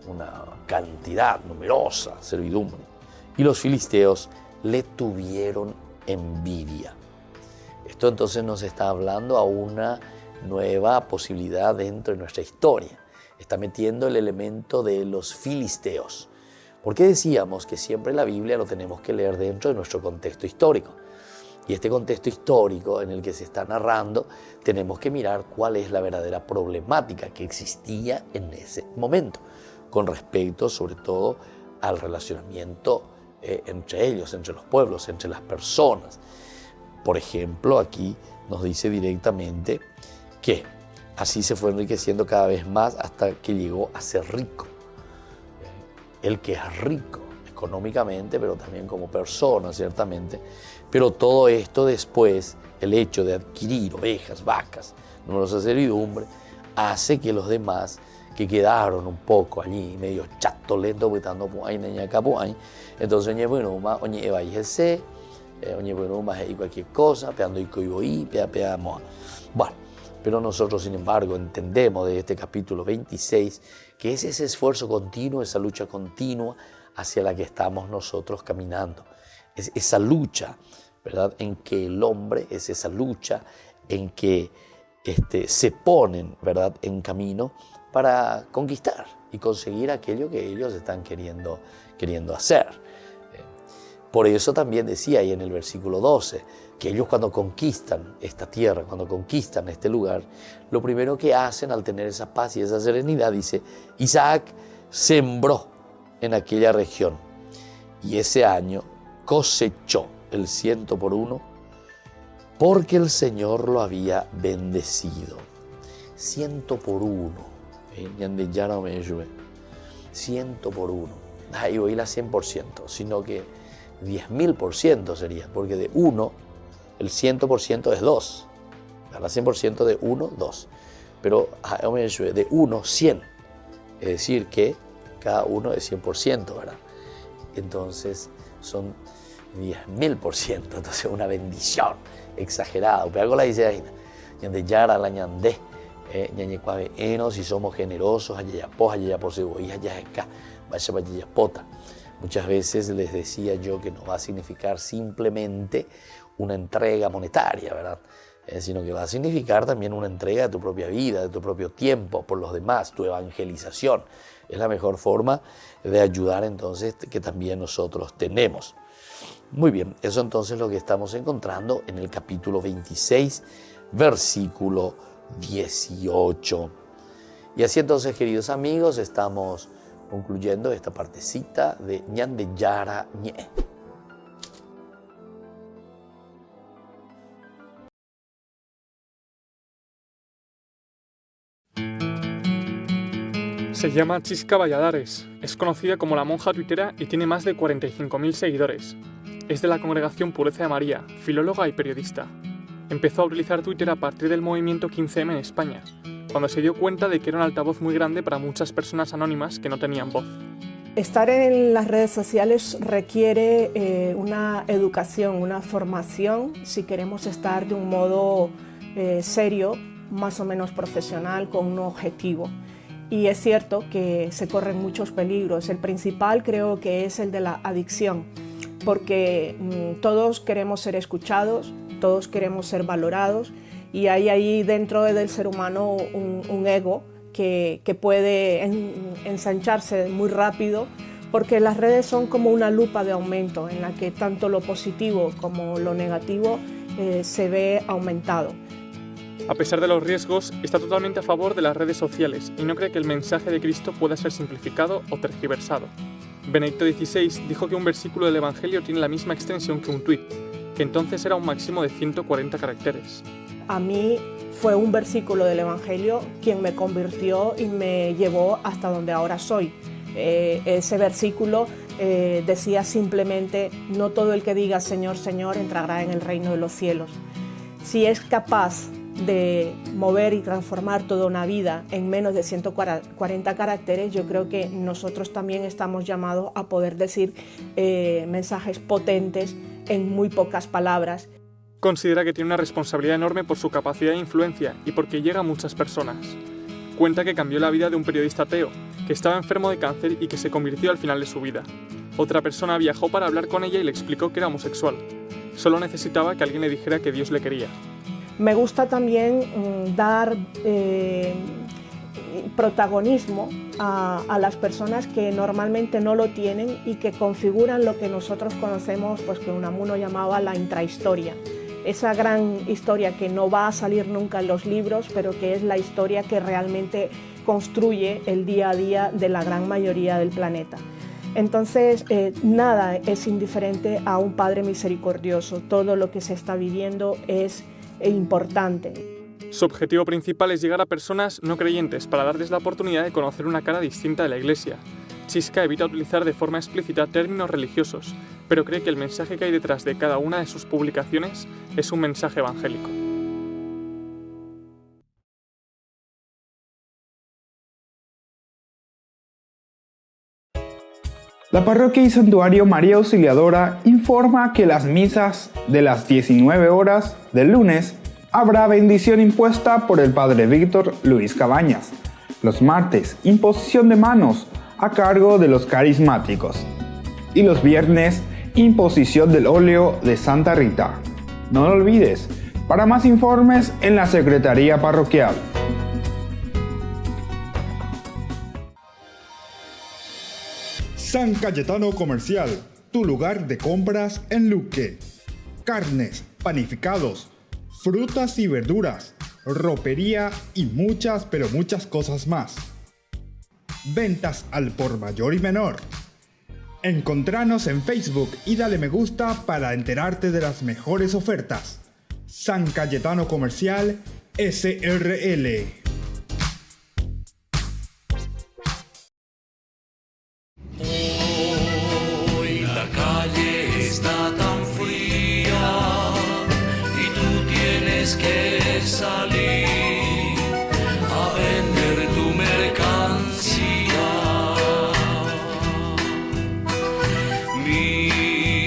Una cantidad numerosa servidumbre. Y los filisteos le tuvieron envidia. Esto entonces nos está hablando a una nueva posibilidad dentro de nuestra historia. Está metiendo el elemento de los filisteos. ¿Por qué decíamos que siempre la Biblia lo tenemos que leer dentro de nuestro contexto histórico? Y este contexto histórico en el que se está narrando, tenemos que mirar cuál es la verdadera problemática que existía en ese momento, con respecto sobre todo al relacionamiento entre ellos, entre los pueblos, entre las personas. Por ejemplo, aquí nos dice directamente que así se fue enriqueciendo cada vez más hasta que llegó a ser rico. El que es rico económicamente, pero también como persona, ciertamente. Pero todo esto después, el hecho de adquirir ovejas, vacas, numerosa servidumbre, hace que los demás que quedaron un poco allí, medio chato, lento, botando por ahí, entonces, cualquier cosa, bueno, pero nosotros, sin embargo, entendemos de este capítulo 26 que es ese esfuerzo continuo, esa lucha continua hacia la que estamos nosotros caminando. Es esa lucha, ¿verdad?, en que el hombre, es esa lucha en que se ponen, ¿verdad?, en camino para conquistar y conseguir aquello que ellos están queriendo hacer. Por eso también decía ahí en el versículo 12, que ellos cuando conquistan esta tierra, cuando conquistan este lugar, lo primero que hacen al tener esa paz y esa serenidad, dice, Isaac sembró en aquella región y ese año cosechó el 100 por 1 porque el Señor lo había bendecido. 100 por 1. 100 por 1. Ahí voy a 100%, sino que 10.000% sería, porque de 1, el 100% es 2. Ahora 100% de 1, 2. Pero de 1, 100. Es decir, que cada uno es 100%, ¿verdad? Entonces son 10.000%. Entonces una bendición exagerada. Pero la dice ahí, ñande yara la ñande, ñañe cuave enos, si somos generosos, ayayapo, ayayaposebo, y ayayaca, vaya ayayapota. Muchas veces les decía yo que no va a significar simplemente una entrega monetaria, ¿verdad? Sino que va a significar también una entrega de tu propia vida, de tu propio tiempo por los demás, tu evangelización. Es la mejor forma de ayudar entonces que también nosotros tenemos. Muy bien, eso entonces es lo que estamos encontrando en el capítulo 26, versículo 18. Y así entonces, queridos amigos, estamos concluyendo esta partecita de ñande yara ñe. Se llama Chisca Valladares, es conocida como la monja tuitera y tiene más de 45.000 seguidores. Es de la congregación Pureza de María, filóloga y periodista. Empezó a utilizar Twitter a partir del movimiento 15M en España, cuando se dio cuenta de que era un altavoz muy grande para muchas personas anónimas que no tenían voz. Estar en las redes sociales requiere una educación, una formación, si queremos estar de un modo serio, más o menos profesional, con un objetivo. Y es cierto que se corren muchos peligros. El principal creo que es el de la adicción, porque todos queremos ser escuchados, todos queremos ser valorados, y hay ahí dentro del ser humano un ego que puede ensancharse muy rápido, porque las redes son como una lupa de aumento en la que tanto lo positivo como lo negativo se ve aumentado. A pesar de los riesgos, está totalmente a favor de las redes sociales y no cree que el mensaje de Cristo pueda ser simplificado o tergiversado. Benedicto XVI dijo que un versículo del Evangelio tiene la misma extensión que un tuit, que entonces era un máximo de 140 caracteres. A mí fue un versículo del Evangelio quien me convirtió y me llevó hasta donde ahora soy. Ese versículo decía simplemente: no todo el que diga Señor, Señor entrará en el reino de los cielos. Si es capaz de mover y transformar toda una vida en menos de 140 caracteres, yo creo que nosotros también estamos llamados a poder decir mensajes potentes en muy pocas palabras. Considera que tiene una responsabilidad enorme por su capacidad de influencia y porque llega a muchas personas. Cuenta que cambió la vida de un periodista ateo, que estaba enfermo de cáncer y que se convirtió al final de su vida. Otra persona viajó para hablar con ella y le explicó que era homosexual. Solo necesitaba que alguien le dijera que Dios le quería. Me gusta también dar protagonismo a las personas que normalmente no lo tienen y que configuran lo que nosotros conocemos, pues que Unamuno llamaba la intrahistoria. Esa gran historia que no va a salir nunca en los libros, pero que es la historia que realmente construye el día a día de la gran mayoría del planeta. Entonces, nada es indiferente a un Padre misericordioso. Todo lo que se está viviendo es importante. Su objetivo principal es llegar a personas no creyentes para darles la oportunidad de conocer una cara distinta de la Iglesia. Chisca evita utilizar de forma explícita términos religiosos, pero cree que el mensaje que hay detrás de cada una de sus publicaciones es un mensaje evangélico. La parroquia y santuario María Auxiliadora informa que las misas de las 19 horas del lunes habrá bendición impuesta por el padre Víctor Luis Cabañas. Los martes, imposición de manos a cargo de los carismáticos. Y los viernes, imposición del óleo de Santa Rita. No lo olvides, para más informes en la Secretaría Parroquial. San Cayetano Comercial, tu lugar de compras en Luque. Carnes, panificados, frutas y verduras, ropería y muchas pero muchas cosas más. Ventas al por mayor y menor. Encontranos en Facebook y dale me gusta para enterarte de las mejores ofertas. San Cayetano Comercial SRL. Hoy la calle está tan fría y tú tienes que salir a vender tu mercancía. Mita,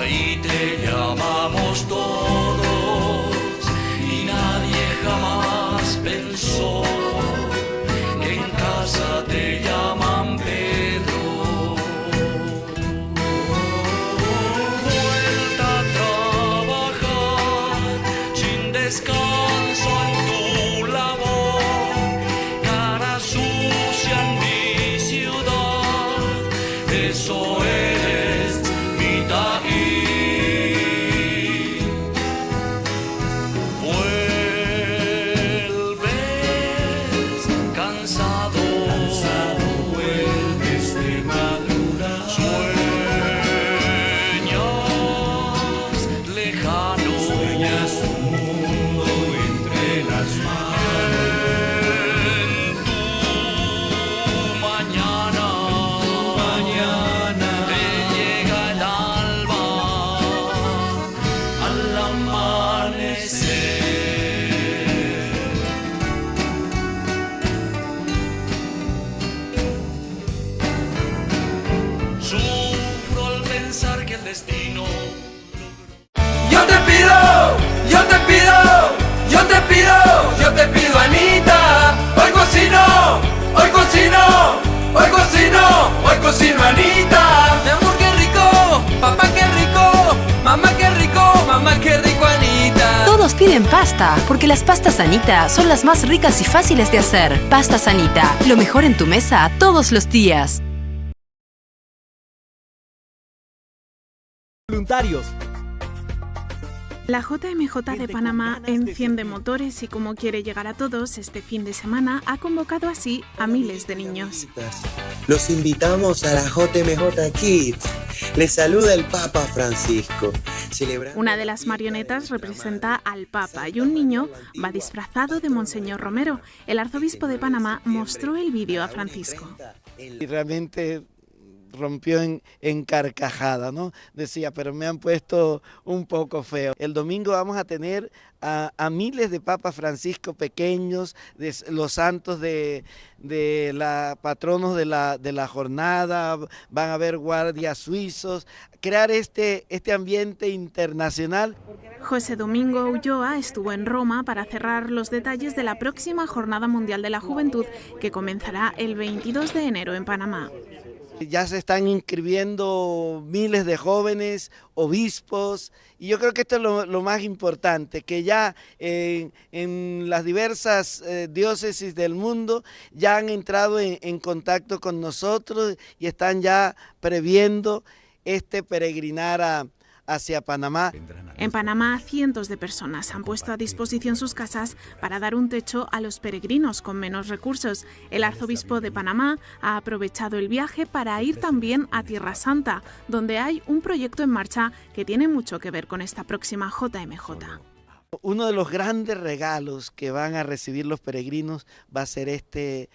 y te llamamos todos y nadie jamás pensó que en casa te llaman Pedro. Vuelta a trabajar sin descanso en tu labor, cara sucia en mi ciudad, eso eres mi taí. Vuelves cansado, vuelves de madrugada, sueñas lejano, sueñas un mundo entre las manos. En tu mañana te llega el alba al amanecer. Sufro al pensar que el destino. Yo te pido, yo te pido, yo te pido, yo te pido, Anita. Hoy cocino, hoy cocino, hoy cocino, hoy cocino, Anita. Mi amor, qué rico, papá, qué rico, mamá, qué rico, Anita. Todos piden pasta, porque las pastas Anita son las más ricas y fáciles de hacer. Pastas Anita, lo mejor en tu mesa todos los días. Voluntarios. La JMJ de Panamá enciende motores y como quiere llegar a todos, este fin de semana ha convocado así a miles de niños. Los invitamos a la JMJ Kids. Les saluda el Papa Francisco. Una de las marionetas representa al Papa y un niño va disfrazado de Monseñor Romero. El arzobispo de Panamá mostró el vídeo a Francisco. Y realmente rompió en carcajada, ¿no? Decía, pero me han puesto un poco feo. El domingo vamos a tener a miles de Papa Francisco pequeños, de los santos de la patronos de la jornada, van a haber guardias suizos, crear este ambiente internacional. José Domingo Ulloa estuvo en Roma para cerrar los detalles de la próxima Jornada Mundial de la Juventud que comenzará el 22 de enero en Panamá. Ya se están inscribiendo miles de jóvenes, obispos, y yo creo que esto es lo más importante, que ya en las diversas diócesis del mundo ya han entrado en contacto con nosotros y están ya previendo este peregrinar hacia Panamá. En Panamá, cientos de personas han puesto a disposición sus casas para dar un techo a los peregrinos con menos recursos. El arzobispo de Panamá ha aprovechado el viaje para ir también a Tierra Santa, donde hay un proyecto en marcha que tiene mucho que ver con esta próxima JMJ. Uno de los grandes regalos que van a recibir los peregrinos va a ser este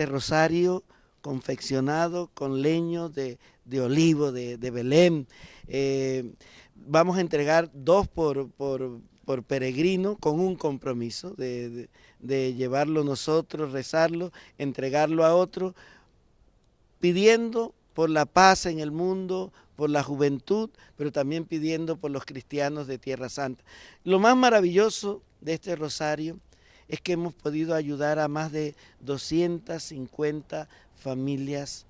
rosario confeccionado con leño de olivo, de Belén. Vamos a entregar 2 por peregrino con un compromiso de llevarlo nosotros, rezarlo, entregarlo a otro, pidiendo por la paz en el mundo, por la juventud, pero también pidiendo por los cristianos de Tierra Santa. Lo más maravilloso de este rosario es que hemos podido ayudar a más de 250 familias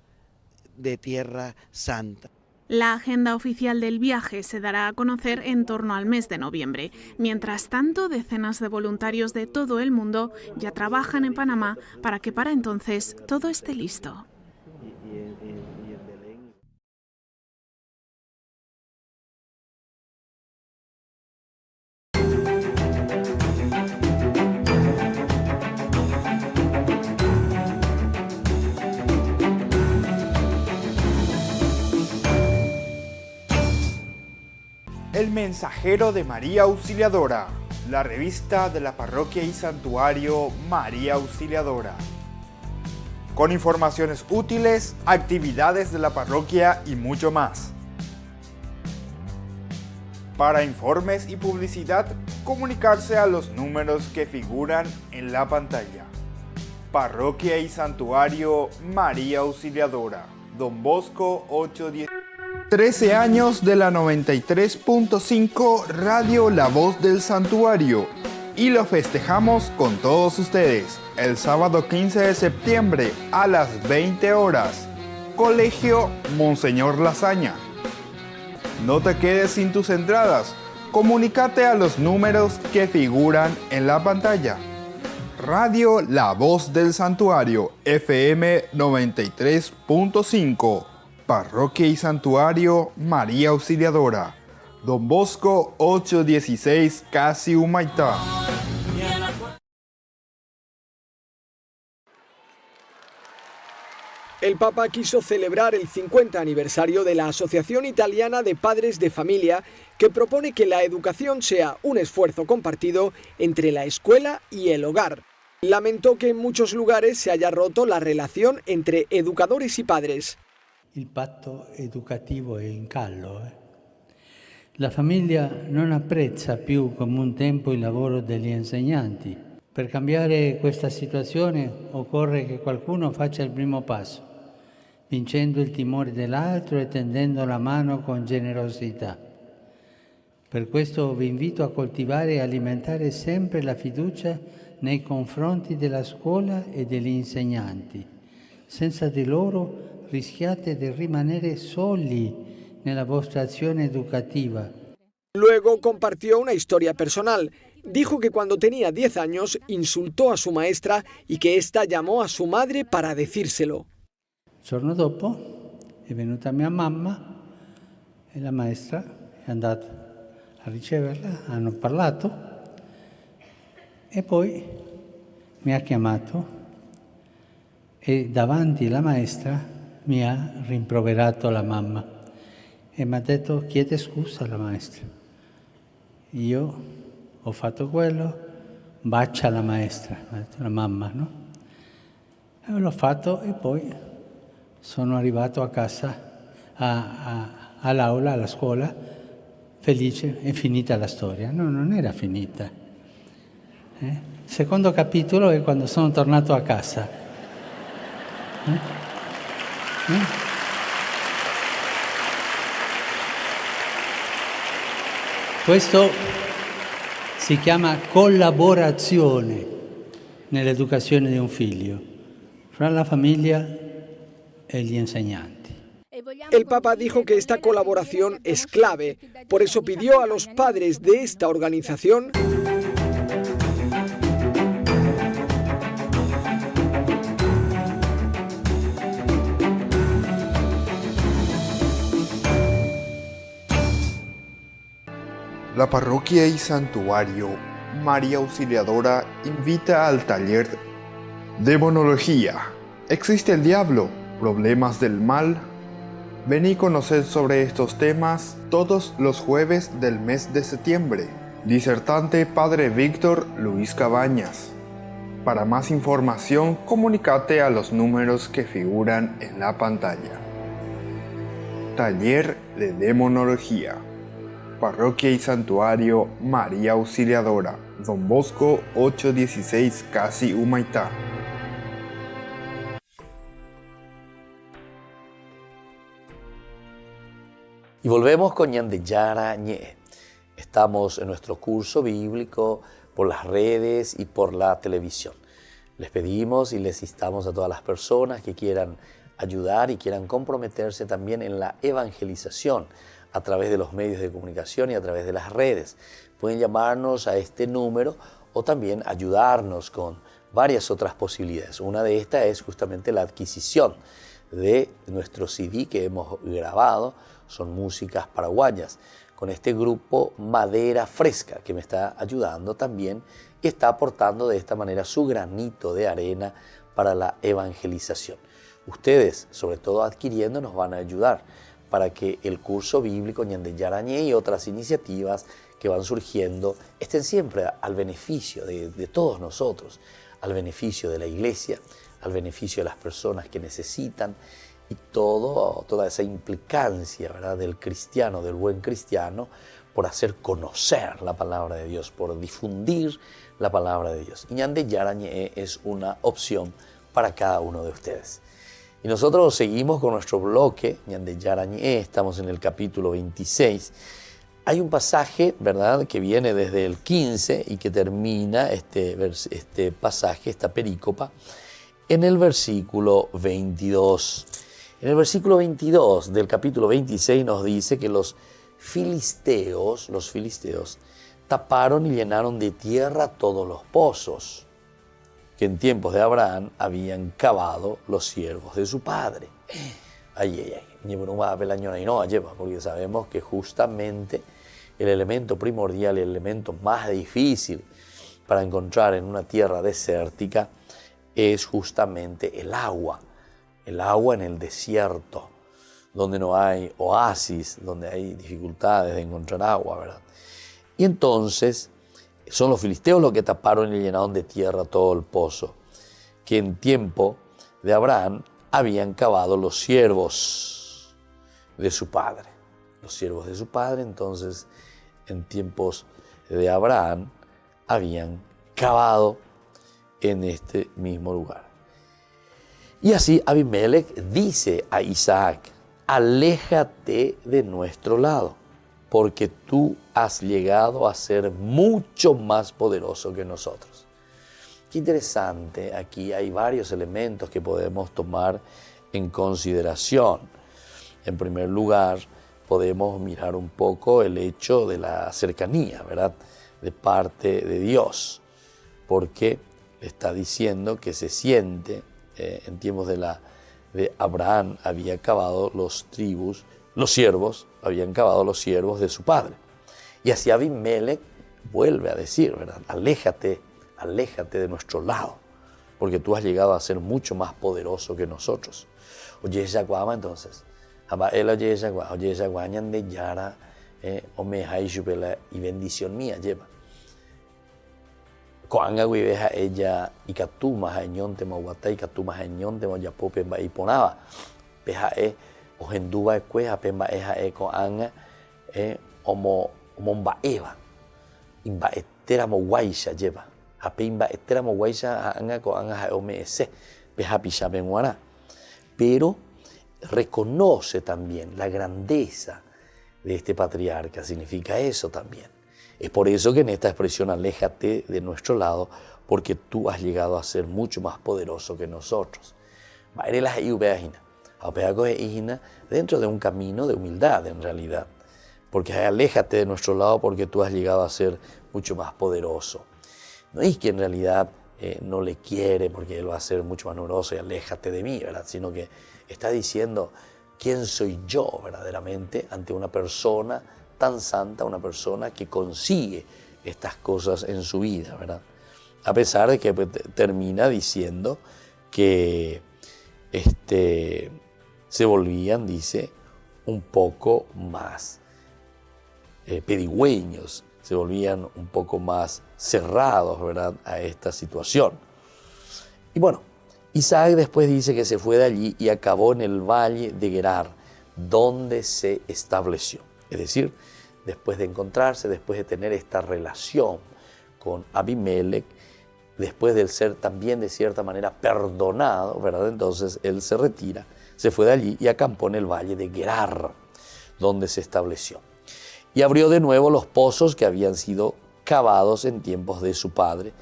de Tierra Santa. La agenda oficial del viaje se dará a conocer en torno al mes de noviembre. Mientras tanto, decenas de voluntarios de todo el mundo ya trabajan en Panamá para que para entonces todo esté listo. El Mensajero de María Auxiliadora, la revista de la Parroquia y Santuario María Auxiliadora. Con informaciones útiles, actividades de la parroquia y mucho más. Para informes y publicidad, comunicarse a los números que figuran en la pantalla. Parroquia y Santuario María Auxiliadora, Don Bosco 810. 13 años de la 93.5 Radio La Voz del Santuario. Y lo festejamos con todos ustedes el sábado 15 de septiembre a las 20 horas. Colegio Monseñor Lasaña. No te quedes sin tus entradas. Comunícate a los números que figuran en la pantalla. Radio La Voz del Santuario, FM 93.5. Parroquia y Santuario María Auxiliadora. Don Bosco 816, Casi Humaitá. El Papa quiso celebrar el 50 aniversario de la Asociación Italiana de Padres de Familia, que propone que la educación sea un esfuerzo compartido entre la escuela y el hogar. Lamentó que en muchos lugares se haya roto la relación entre educadores y padres. Il patto educativo è in callo. La famiglia non apprezza più come un tempo il lavoro degli insegnanti. Per cambiare questa situazione occorre che qualcuno faccia il primo passo, vincendo il timore dell'altro e tendendo la mano con generosità. Per questo vi invito a coltivare e alimentare sempre la fiducia nei confronti della scuola e degli insegnanti. Senza di loro rischiate di rimanere soli nella vostra azione educativa. Luego compartió una historia personal. Dijo que cuando tenía 10 años insultó a su maestra y que ésta llamó a su madre para decírselo. Il giorno dopo è venuta mia mamma e la maestra è andata a riceverla, hanno parlato e poi mi ha chiamato e davanti alla maestra mi ha rimproverato la mamma e mi ha detto chiede scusa alla maestra. Io ho fatto quello, bacia la maestra, la mamma, no? E l'ho fatto e poi sono arrivato a casa, all'aula, alla scuola, felice, è finita la storia. No, non era finita. Il secondo capitolo è quando sono tornato a casa. Questo si chiama collaborazione nell'educazione di un figlio, fra la famiglia e gli insegnanti. El Papa dijo que esta colaboración es clave, por eso pidió a los padres de esta organización La Parroquia y Santuario María Auxiliadora invita al taller Demonología. ¿Existe el diablo? ¿Problemas del mal? Vení a conocer sobre estos temas todos los jueves del mes de septiembre. Disertante Padre Víctor Luis Cabañas. Para más información, comunícate a los números que figuran en la pantalla. Taller de Demonología. Parroquia y Santuario María Auxiliadora, Don Bosco 816, Casi Humaitá. Y volvemos con Ñande Yara Ñe. Estamos en nuestro curso bíblico por las redes y por la televisión. Les pedimos y les instamos a todas las personas que quieran ayudar y quieran comprometerse también en la evangelización a través de los medios de comunicación y a través de las redes. Pueden llamarnos a este número o también ayudarnos con varias otras posibilidades. Una de estas es justamente la adquisición de nuestro CD que hemos grabado. Son músicas paraguayas con este grupo Madera Fresca que me está ayudando también y está aportando de esta manera su granito de arena para la evangelización. Ustedes, sobre todo adquiriendo, nos van a ayudar para que el curso bíblico Ñande Yarañé y otras iniciativas que van surgiendo estén siempre al beneficio de todos nosotros, al beneficio de la iglesia, al beneficio de las personas que necesitan y toda esa implicancia, ¿verdad?, del cristiano, del buen cristiano, por hacer conocer la palabra de Dios, por difundir la palabra de Dios. Y Ñande Yarañé es una opción para cada uno de ustedes. Y nosotros seguimos con nuestro bloque Ñande Yarañé, estamos en el capítulo 26. Hay un pasaje, ¿verdad?, que viene desde el 15 y que termina este pasaje, esta perícopa, en el versículo 22. En el versículo 22 del capítulo 26 nos dice que los filisteos taparon y llenaron de tierra todos los pozos que en tiempos de Abraham habían cavado los siervos de su padre. Porque sabemos que justamente el elemento primordial, el elemento más difícil para encontrar en una tierra desértica es justamente el agua en el desierto, donde no hay oasis, donde hay dificultades de encontrar agua, ¿verdad? Y entonces son los filisteos los que taparon y llenaron de tierra todo el pozo, que en tiempo de Abraham habían cavado los siervos de su padre. Los siervos de su padre, entonces, en tiempos de Abraham, habían cavado en este mismo lugar. Y así Abimelech dice a Isaac: aléjate de nuestro lado, porque tú has llegado a ser mucho más poderoso que nosotros. Qué interesante, aquí hay varios elementos que podemos tomar en consideración. En primer lugar, podemos mirar un poco el hecho de la cercanía, ¿verdad?, de parte de Dios, porque está diciendo que se siente, en tiempos de Abraham había cavado los siervos, habían cavado los siervos de su padre. Y así Abimelech vuelve a decir, ¿verdad?, aléjate de nuestro lado, porque tú has llegado a ser mucho más poderoso que nosotros. Oye, Yaguama, entonces, Ñande Yara, y bendición mía lleva. Coanga guiveja ella y catuma jañón te maguata y catuma jañón te moyapo pemba y ponaba. Peja ojenduba cueja pemba eja coanga omomba eva. Imba etera moguaisha lleva. Apimba etera moguaisha anga coanga ome peja pisha benguara. Pero reconoce también la grandeza de este patriarca, significa eso también. Es por eso que en esta expresión aléjate de nuestro lado, porque tú has llegado a ser mucho más poderoso que nosotros. Dentro de un camino de humildad en realidad, porque aléjate de nuestro lado porque tú has llegado a ser mucho más poderoso. No es que en realidad no le quiere porque él va a ser mucho más numeroso y aléjate de mí, ¿verdad?, sino que está diciendo quién soy yo verdaderamente ante una persona tan santa, una persona que consigue estas cosas en su vida, ¿verdad? A pesar de que termina diciendo que se volvían, dice, un poco más pedigüeños, se volvían un poco más cerrados, ¿verdad?, a esta situación. Y bueno, Isaac después dice que se fue de allí y acabó en el valle de Gerar, donde se estableció. Es decir, después de encontrarse, después de tener esta relación con Abimelech, después de ser también de cierta manera perdonado, ¿verdad?, entonces él se retira, se fue de allí y acampó en el valle de Gerar, donde se estableció. Y abrió de nuevo los pozos que habían sido cavados en tiempos de su padre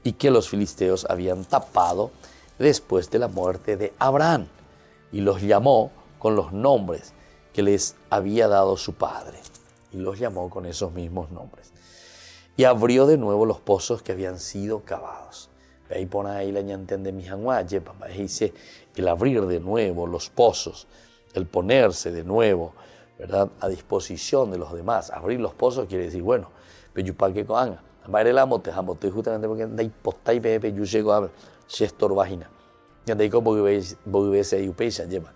y que los filisteos habían tapado después de la muerte de Abraham, y los llamó con los nombres que les había dado su padre, y los llamó con esos mismos nombres. Y abrió de nuevo los pozos que habían sido cavados. Ahí pone ahí la ñantén de Mijanguaye, dice el abrir de nuevo los pozos, el ponerse de nuevo, ¿verdad?, a disposición de los demás. Abrir los pozos quiere decir, bueno, peyupaque coanga, ambaire justamente porque da hipostai pepe yo llego a Chestor vagina. Y anda como que ves ahí upecha lleva.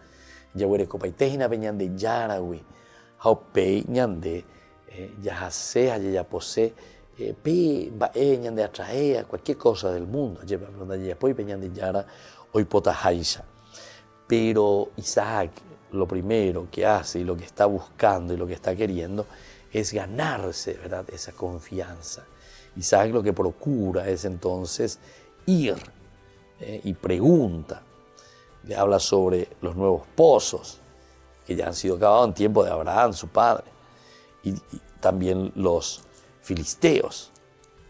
Yahuere copaitejina peñande yarawi, haupei ñande, ya sea, ya posee, pe bae ñande atraea, cualquier cosa del mundo, ya poi peñande yara, hoy potajaisa. Pero Isaac lo primero que hace y lo que está buscando y lo que está queriendo es ganarse, ¿verdad?, esa confianza. Isaac lo que procura es entonces ir y pregunta. Le habla sobre los nuevos pozos que ya han sido cavados en tiempo de Abraham, su padre, y también los filisteos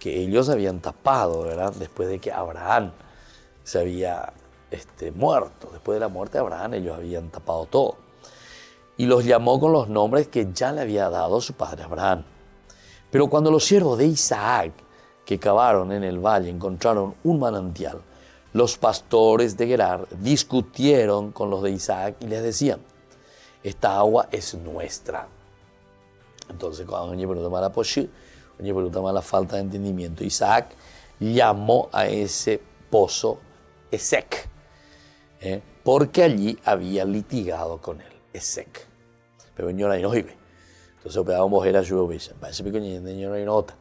que ellos habían tapado, ¿verdad?, después de que Abraham se había muerto. Después de la muerte de Abraham ellos habían tapado todo. Y los llamó con los nombres que ya le había dado su padre Abraham. Pero cuando los siervos de Isaac, que cavaron en el valle, encontraron un manantial, los pastores de Gerar discutieron con los de Isaac y les decían: esta agua es nuestra. Entonces, cuando la falta de entendimiento, Isaac llamó a ese pozo Esek, porque allí había litigado con él, Esek. Pero señora no vive. Entonces, operábamos era su obesa. Parece que señora y nota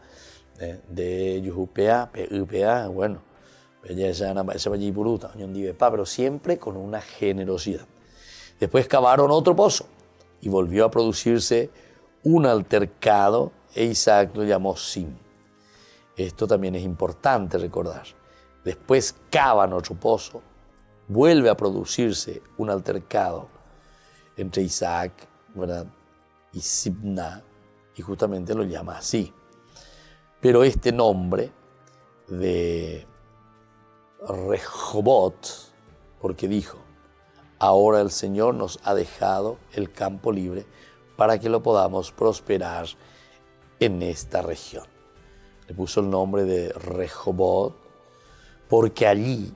de Yujupea, PUPA, bueno, pero siempre con una generosidad. Después cavaron otro pozo y volvió a producirse un altercado e Isaac lo llamó Sim. Esto también es importante recordar. Después cavan otro pozo, vuelve a producirse un altercado entre Isaac, ¿verdad?, y Sibna, y justamente lo llama así. Pero este nombre de Rehobot, porque dijo: ahora el Señor nos ha dejado el campo libre para que lo podamos prosperar en esta región. Le puso el nombre de Rehobot porque allí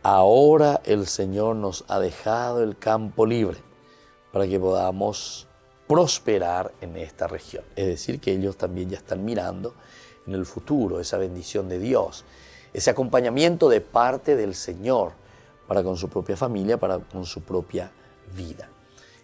ahora el Señor nos ha dejado el campo libre para que podamos prosperar en esta región. Es decir, que ellos también ya están mirando en el futuro esa bendición de Dios, ese acompañamiento de parte del Señor para con su propia familia, para con su propia vida.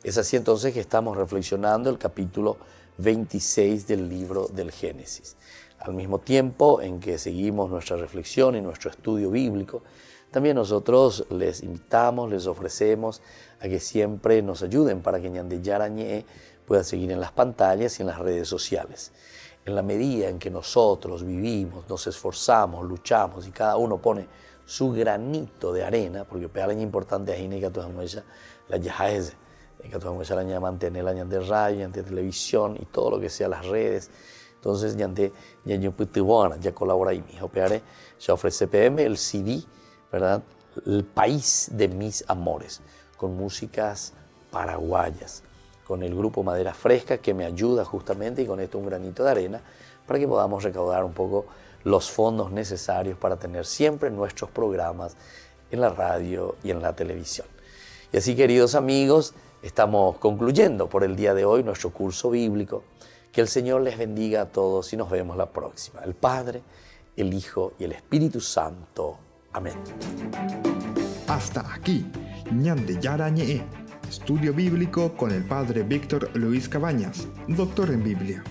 Es así entonces que estamos reflexionando el capítulo 26 del libro del Génesis. Al mismo tiempo en que seguimos nuestra reflexión y nuestro estudio bíblico, también nosotros les invitamos, les ofrecemos a que siempre nos ayuden para que Ñande Yarañé pueda seguir en las pantallas y en las redes sociales. En la medida en que nosotros vivimos, nos esforzamos, luchamos y cada uno pone su granito de arena, porque es importante ahí que todas la yajaese, que todas la mantener la de radio, de televisión y todo lo que sea las redes. Entonces ya colabora ahí, mi hijo ya ofrece PM el CD, ¿verdad?, El País de Mis Amores, con músicas paraguayas, con el grupo Madera Fresca, que me ayuda justamente, y con esto un granito de arena, para que podamos recaudar un poco los fondos necesarios para tener siempre nuestros programas en la radio y en la televisión. Y así, queridos amigos, estamos concluyendo por el día de hoy nuestro curso bíblico. Que el Señor les bendiga a todos y nos vemos la próxima. El Padre, el Hijo y el Espíritu Santo. Amén. Hasta aquí, Ñande Yarañé, estudio bíblico con el Padre Víctor Luis Cabañas, doctor en Biblia.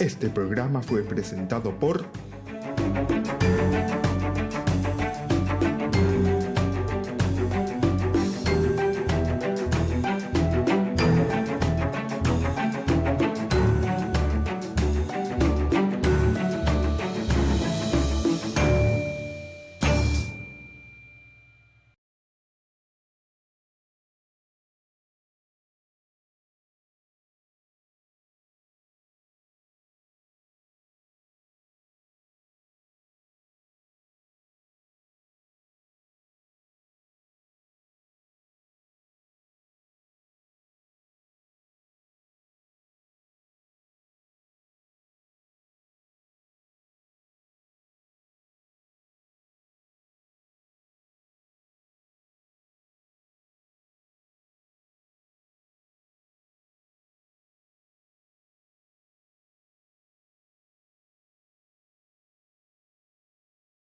Este programa fue presentado por